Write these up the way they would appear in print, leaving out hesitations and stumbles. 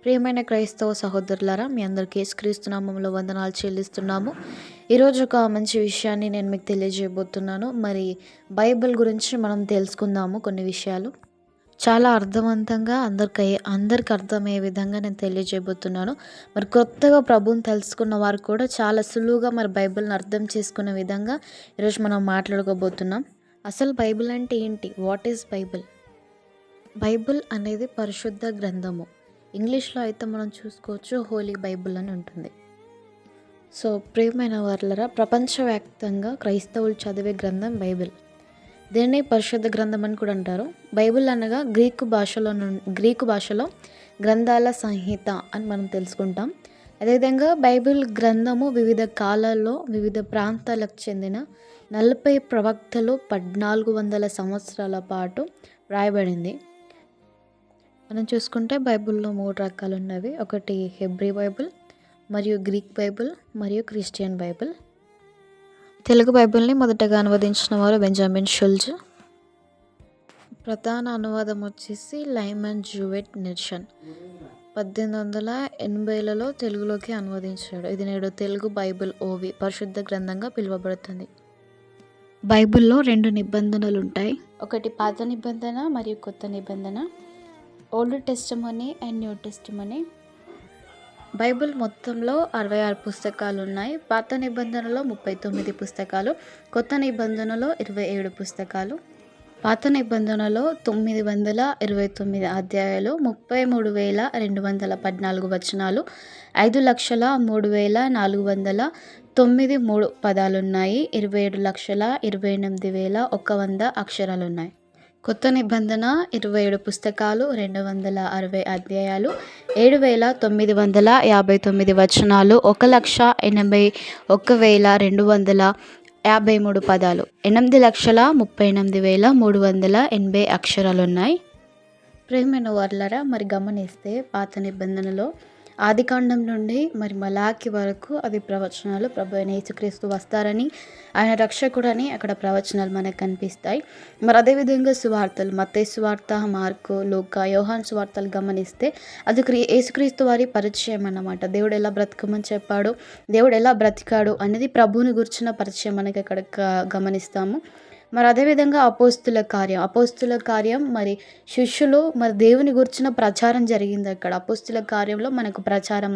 ప్రియమైన క్రైస్తవ సహోదరులారా, మీ అందరికీ యేసుక్రీస్తు నామములో వందనాలు చెల్లిస్తున్నాము. ఈరోజు ఒక మంచి విషయాన్ని నేను మీకు తెలియజేయబోతున్నాను. మరి బైబిల్ గురించి మనం తెలుసుకుందాము కొన్ని విషయాలు. చాలా అర్థవంతంగా అందరికి అర్థమయ్యే విధంగా నేను తెలియజేయబోతున్నాను. మరి కొత్తగా ప్రభువుని తెలుసుకున్న వారు కూడా చాలా సులువుగా మరి బైబిల్‌ని అర్థం చేసుకునే విధంగా ఈరోజు మనం మాట్లాడుకోబోతున్నాం. అసలు బైబిల్ అంటే ఏంటి? What is Bible? బైబిల్ అనేది పరిశుద్ధ గ్రంథము. ఇంగ్లీష్‌లో అయితే మనం చూసుకోవచ్చు హోలీ బైబిల్ అని ఉంటుంది. సో ప్రియమైన వారలారా, ప్రపంచవ్యాప్తంగా క్రైస్తవులు చదివే గ్రంథం బైబిల్. దీన్ని పరిశుద్ధ గ్రంథం అని కూడా అంటారు. బైబిల్ అనగా గ్రీకు భాషలో గ్రంథాల సంహిత అని మనం తెలుసుకుంటాం. అదేవిధంగా బైబిల్ గ్రంథము వివిధ కాలాల్లో వివిధ ప్రాంతాలకు చెందిన 40 ప్రవక్తలు 1400 సంవత్సరాల పాటు వ్రాయబడింది. మనం చూసుకుంటే బైబిల్‌లో 3 రకాలు ఉన్నవి. ఒకటి హెబ్రీ బైబిల్, మరియు గ్రీక్ బైబిల్, మరియు క్రిస్టియన్ బైబిల్. తెలుగు బైబిల్‌ని మొదటగా అనువదించిన వారు బెంజమిన్ షుల్జ్. ప్రధాన అనువాదం వచ్చేసి లైమన్ జూవెట్ నిర్షన్ 1880లలో తెలుగులోకి అనువదించాడు. ఇది నేడు తెలుగు బైబిల్ ఓవి పరిశుద్ధ గ్రంథంగా పిలువబడుతుంది. బైబిల్‌లో 2 నిబంధనలు ఉంటాయి. ఒకటి పాత నిబంధన మరియు కొత్త నిబంధన. Old testimony and new testimony. Bible మొత్తంలో 66 పుస్తకాలు ఉన్నాయి. పాత నిబంధనలో 39 పుస్తకాలు, కొత్త నిబంధనలో 27 పుస్తకాలు. పాత నిబంధనలో 929 అధ్యాయాలు, 33,214 వచనాలు, 5,03,409 పదాలున్నాయి. 27,28,100 అక్షరాలున్నాయి. కొత్త నిబంధన 27 పుస్తకాలు, 260 అధ్యాయాలు, 7,959 వచనాలు, 1,81,253 పదాలు, 8,38,380 అక్షరాలున్నాయి. ప్రియమైన వారలారా, మరి గమనిస్తే పాత నిబంధనలో ఆదికాండం నుండి మరి మలాకి వరకు అది ప్రవచనాలు. ప్రభు అయిన యేసుక్రీస్తు వస్తారని, ఆయన రక్షకుడని అక్కడ ప్రవచనాలు మనకు కనిపిస్తాయి. మరి అదేవిధంగా సువార్తలు, మత్తయి సువార్త, మార్కు, లూకా, యోహాను సువార్తలు గమనిస్తే అది యేసుక్రీస్తు వారి పరిచయం అన్నమాట. దేవుడు ఎలా బ్రతకమని చెప్పాడు, దేవుడు ఎలా బ్రతికాడు అనేది ప్రభువుని గురించిన పరిచయం మనకి అక్కడ గమనిస్తాము. మరి అదేవిధంగా అపోస్తుల కార్యం మరి శిష్యులు మరి దేవుని గురించిన ప్రచారం జరిగింది అక్కడ. అపోస్తుల కార్యంలో మనకు ప్రచారం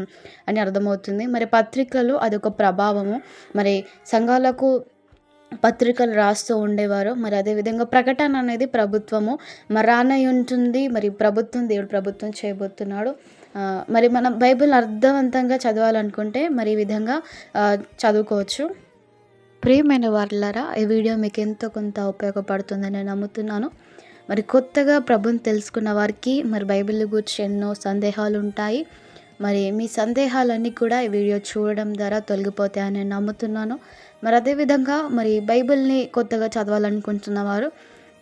అని అర్థమవుతుంది. మరి పత్రికలు అదొక ప్రభావము. మరి సంఘాలకు పత్రికలు రాస్తూ ఉండేవారు. మరి అదేవిధంగా ప్రకటన అనేది ప్రభుత్వము మరి రానై ఉంటుంది. మరి దేవుడు ప్రభుత్వం చేయబోతున్నాడు. మరి మనం బైబిల్ అర్థవంతంగా చదవాలనుకుంటే మరి ఈ విధంగా చదువుకోవచ్చు. ప్రియమైన వారలారా, ఈ వీడియో మీకు ఎంతో కొంత ఉపయోగపడుతుందని నేను నమ్ముతున్నాను. మరి కొత్తగా ప్రభుని తెలుసుకున్న వారికి మరి బైబిల్ గురించి ఎన్నో సందేహాలు ఉంటాయి. మరి మీ సందేహాలన్నీ కూడా ఈ వీడియో చూడడం ద్వారా తొలగిపోతాయని నేను నమ్ముతున్నాను. మరి అదేవిధంగా మరి బైబిల్ని కొత్తగా చదవాలనుకుంటున్న వారు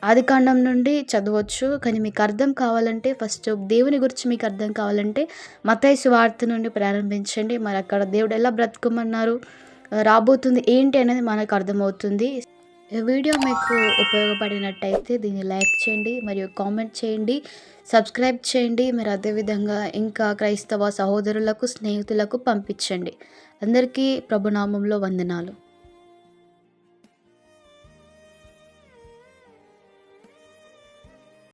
ఆదికాండం నుండి చదవచ్చు. కానీ మీకు అర్థం కావాలంటే ఫస్ట్ దేవుని గురించి మీకు అర్థం కావాలంటే మత్తయి సువార్త నుండి ప్రారంభించండి. మరి అక్కడ దేవుడు ఎలా బ్రతకమన్నారు, రాబోతుంది ఏంటి అనేది మనకు అర్థమవుతుంది. ఈ వీడియో మీకు ఉపయోగపడినట్టయితే దీన్ని లైక్ చేయండి, మరియు కామెంట్ చేయండి, సబ్స్క్రైబ్ చేయండి. మరి అదేవిధంగా ఇంకా క్రైస్తవ సహోదరులకు, స్నేహితులకు పంపించండి. అందరికీ ప్రభునామంలో వందనాలు.